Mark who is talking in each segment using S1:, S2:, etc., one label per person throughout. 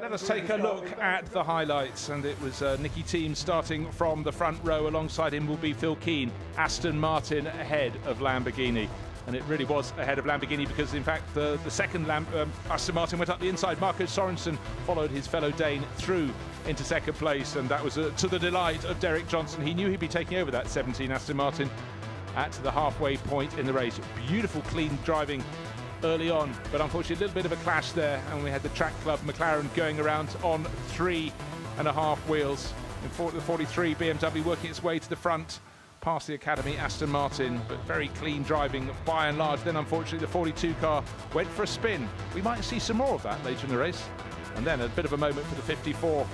S1: Let us take a look at the highlights, and it was Nicky Team starting from the front row. Alongside him will be Phil Keane, Aston Martin ahead of Lamborghini. And it really was ahead of Lamborghini because, in fact, the second Aston Martin went up the inside. Marco Sorensen followed his fellow Dane through into second place, and that was to the delight of Derek Johnson. He knew he'd be taking over that 17 Aston Martin at the halfway point in the race. Beautiful, clean driving early on, but unfortunately a little bit of a clash there, and we had the track club McLaren going around on 3.5 wheels. In the 43 BMW working its way to the front past the Academy Aston Martin, but very clean driving by and large. Then unfortunately the 42 car went for a spin. We might see some more of that later in the race. And then a bit of a moment for the 54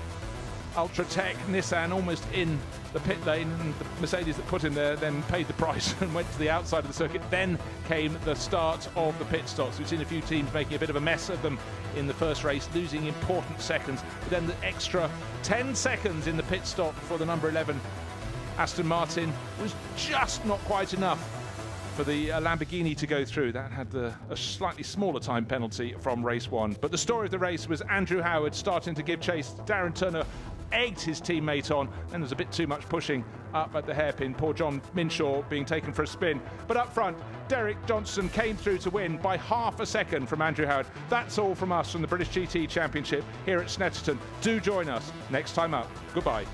S1: Ultra Tech Nissan, almost in the pit lane, and the Mercedes that put him there then paid the price and went to the outside of the circuit. Then came the start of the pit stops. We've seen a few teams making a bit of a mess of them in the first race, losing important seconds, but then the extra 10 seconds in the pit stop for the number 11 Aston Martin was just not quite enough for the Lamborghini to go through. That had a slightly smaller time penalty from race one. But the story of the race was Andrew Howard starting to give chase. Darren Turner egged his teammate on, and there was a bit too much pushing up at the hairpin. Poor John Minshaw being taken for a spin. But up front, Derek Johnson came through to win by half a second from Andrew Howard. That's all from us from the British GT Championship here at Snetterton. Do join us next time up. Goodbye.